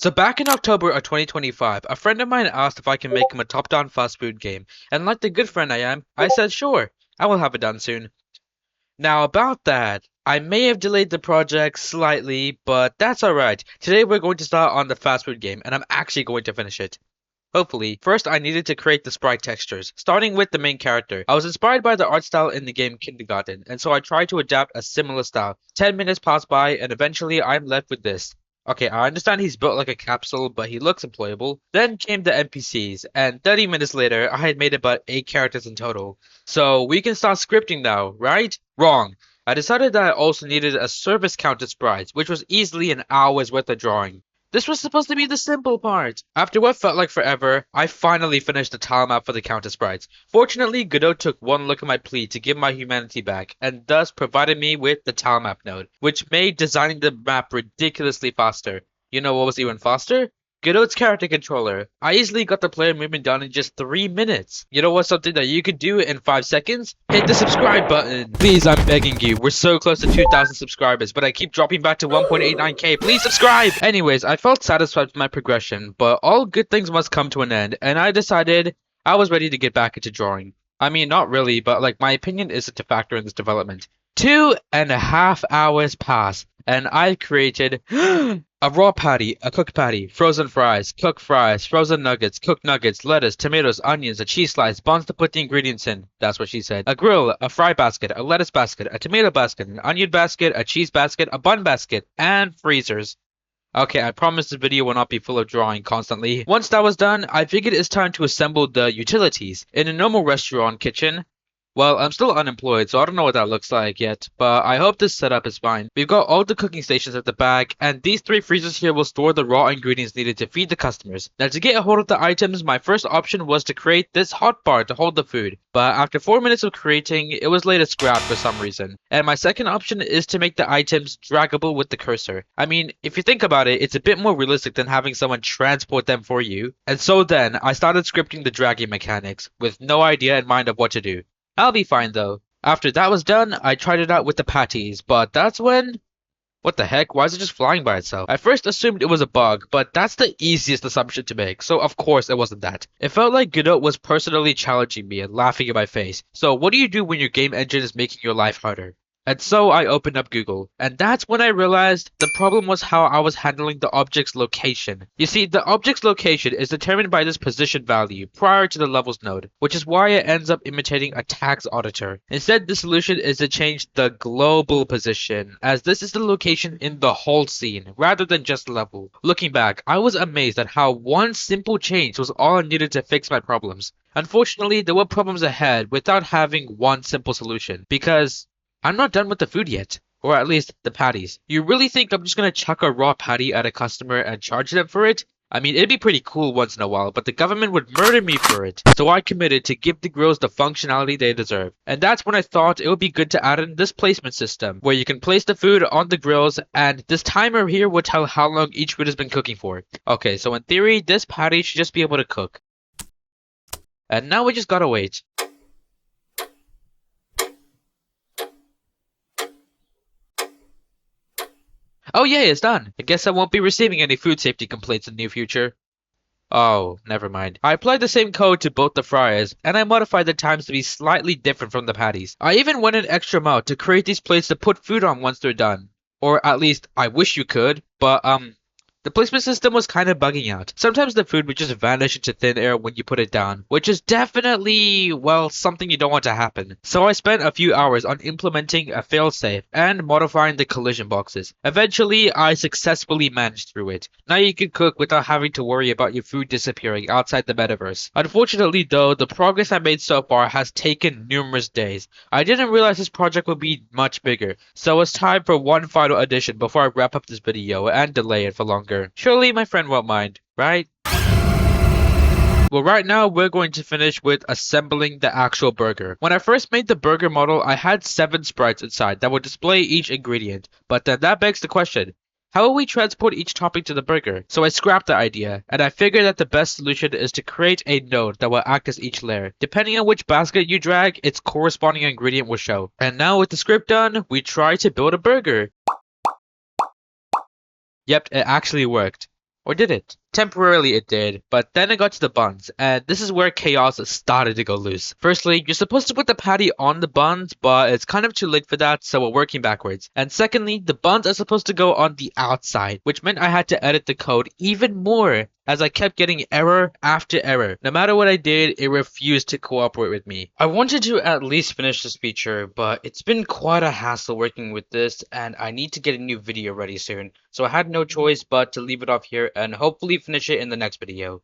So back in October of 2025, a friend of mine asked if I can make him a top-down fast food game, and like the good friend I am, I said sure, I will have it done soon. Now about that, I may have delayed the project slightly, but that's alright. Today we're going to start on the fast food game, and I'm actually going to finish it. Hopefully. First, I needed to create the sprite textures, starting with the main character. I was inspired by the art style in the game Kindergarten, and so I tried to adapt a similar style. 10 minutes passed by, and eventually I'm left with this. Okay, I understand he's built like a capsule, but he looks employable. Then came the NPCs, and 30 minutes later, I had made about 8 characters in total. So we can start scripting now, right? Wrong. I decided that I also needed a service counted sprites, which was easily an hour's worth of drawing. This was supposed to be the simple part. After what felt like forever, I finally finished the tile map for the counter sprites. Fortunately, Godot took one look at my plea to give my humanity back, and thus provided me with the tile map node, which made designing the map ridiculously faster. You know what was even faster? Godot's character controller. I easily got the player movement done in just 3 minutes. You know what's something that you could do in 5 seconds? Hit the subscribe button. Please, I'm begging you. We're so close to 2,000 subscribers, but I keep dropping back to 1.89k. Please subscribe! Anyways, I felt satisfied with my progression, but all good things must come to an end, and I decided I was ready to get back into drawing. I mean, not really, but like my opinion isn't a factor in this development. 2.5 hours pass, and I've created a raw patty, a cooked patty, frozen fries, cooked fries, frozen nuggets, cooked nuggets, lettuce, tomatoes, onions, a cheese slice, buns to put the ingredients in. That's what she said. A grill, a fry basket, a lettuce basket, a tomato basket, an onion basket, a cheese basket, a bun basket, and freezers. Okay, I promise this video will not be full of drawing constantly. Once that was done, I figured it's time to assemble the utilities. In a normal restaurant kitchen, well, I'm still unemployed, so I don't know what that looks like yet, but I hope this setup is fine. We've got all the cooking stations at the back, and these 3 freezers here will store the raw ingredients needed to feed the customers. Now, to get a hold of the items, my first option was to create this hotbar to hold the food, but after 4 minutes of creating, it was later scrapped for some reason. And my second option is to make the items draggable with the cursor. I mean, if you think about it, it's a bit more realistic than having someone transport them for you. And so then, I started scripting the dragging mechanics, with no idea in mind of what to do. I'll be fine though. After that was done, I tried it out with the patties, but that's when... What the heck? Why is it just flying by itself? I first assumed it was a bug, but that's the easiest assumption to make, so of course it wasn't that. It felt like Godot was personally challenging me and laughing in my face. So what do you do when your game engine is making your life harder? And so I opened up Google, and that's when I realized the problem was how I was handling the object's location. You see, the object's location is determined by this position value prior to the levels node, which is why it ends up imitating a tags auditor. Instead, the solution is to change the global position, as this is the location in the whole scene, rather than just level. Looking back, I was amazed at how one simple change was all I needed to fix my problems. Unfortunately, there were problems ahead without having one simple solution, because I'm not done with the food yet. Or at least, the patties. You really think I'm just gonna chuck a raw patty at a customer and charge them for it? I mean, it'd be pretty cool once in a while, but the government would murder me for it. So I committed to give the grills the functionality they deserve. And that's when I thought it would be good to add in this placement system, where you can place the food on the grills, and this timer here will tell how long each food has been cooking for. Okay, so in theory, this patty should just be able to cook. And now we just gotta wait. Oh yay, it's done. I guess I won't be receiving any food safety complaints in the near future. Oh, never mind. I applied the same code to both the fryers, and I modified the times to be slightly different from the patties. I even went an extra mile to create these plates to put food on once they're done. Or at least, I wish you could, but the placement system was kind of bugging out. Sometimes the food would just vanish into thin air when you put it down, which is definitely, well, something you don't want to happen. So I spent a few hours on implementing a failsafe and modifying the collision boxes. Eventually, I successfully managed through it. Now you can cook without having to worry about your food disappearing outside the metaverse. Unfortunately though, the progress I made so far has taken numerous days. I didn't realize this project would be much bigger, so it's time for one final addition before I wrap up this video and delay it for longer. Surely my friend won't mind, right? Well, right now we're going to finish with assembling the actual burger. When I first made the burger model, I had 7 sprites inside that would display each ingredient. But then that begs the question, how will we transport each topping to the burger? So I scrapped the idea, and I figured that the best solution is to create a node that will act as each layer. Depending on which basket you drag, its corresponding ingredient will show. And now with the script done, we try to build a burger. Yep, it actually worked. Or did it? Temporarily it did, but then I got to the buns, and this is where chaos started to go loose. Firstly, you're supposed to put the patty on the buns, but it's kind of too late for that, so we're working backwards. And secondly, the buns are supposed to go on the outside, which meant I had to edit the code even more, as I kept getting error after error. No matter what I did, it refused to cooperate with me. I wanted to at least finish this feature, but it's been quite a hassle working with this, and I need to get a new video ready soon. So I had no choice but to leave it off here and hopefully finish it in the next video.